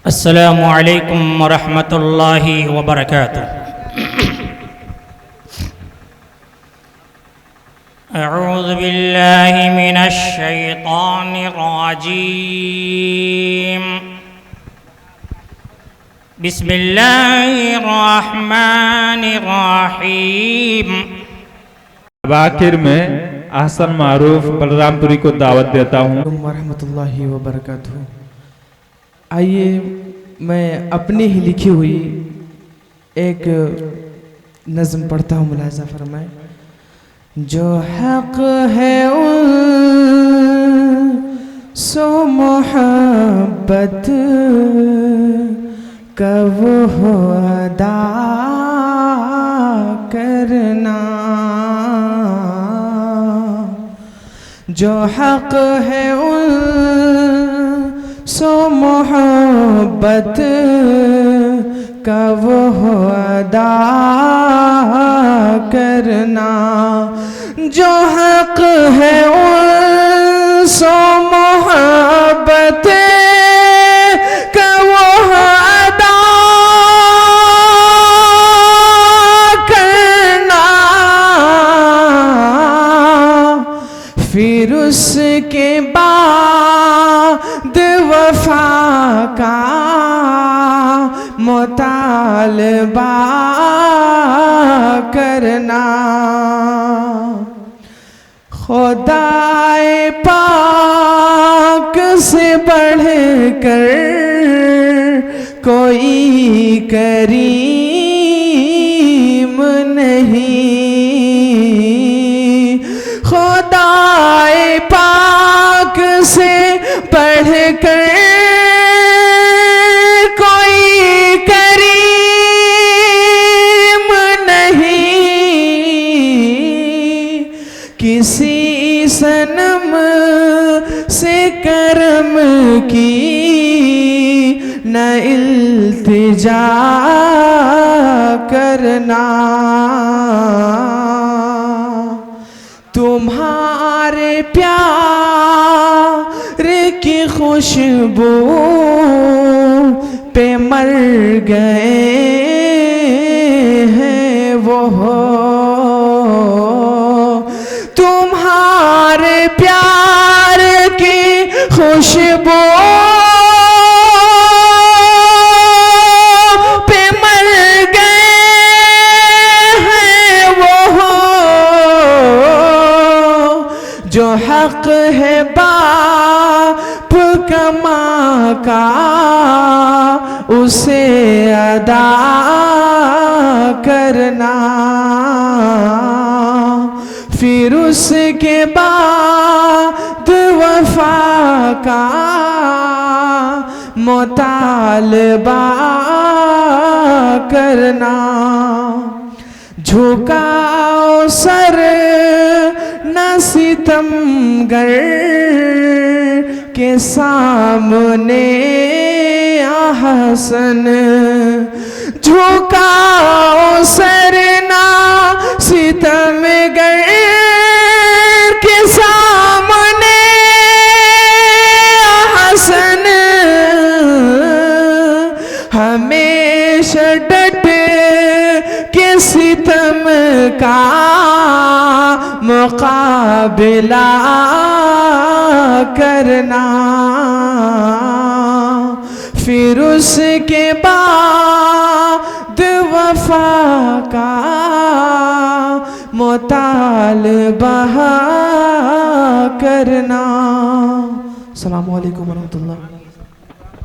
अस्सलामु अलैकुम वरहमतुल्लाहि वबरकातुह। अऊज़ु बिल्लाहि मिनश शैतानिर रजीम। बिस्मिल्लाहिर रहमानिर रहीम। अब आखिर में अहसन मारूफ बलरामपुरी को दावत देता हूँ। वरहमतुल्लाहि वबरकातुहू। आइए मैं अपनी ही लिखी हुई एक नज़्म पढ़ता हूँ, मुलाहिज़ा फरमाएं। जो हक़ है उन सो मोहब्बत का वो हो अदा करना। जो हक़ है उन सो मोहब्बत का वो हो अदा करना। जो हक़ है उन सो मोहब्बत का वो हो अदा करना। फिर उसके बाद वफा का मुतालबा करना। खुदाए पाक से बढ़कर कोई करीम नहीं। खुदाए पाक से बढ़कर कोई करीम नहीं। किसी सनम से करम की न इल्तिजा करना। तुम्हारे प्यार की खुशबू पे मर गए हैं वो। तुम्हारे प्यार की खुशबू पे मर गए हैं वो। जो हक़ है बाप का माँ का उसे अदा करना। फिर उसके बाद वफा का मुतालबा करना। झुकाओ सर न सितमगर के सामने हसन। झुकाओ सर ना सितमगर के सामने हसन। हमेशा डट के सितम का मुकाबला करना। फिर उसके बाद वफा का मुतालबा करना। अस्सलामु अलैकुम वरहमतुल्लाह।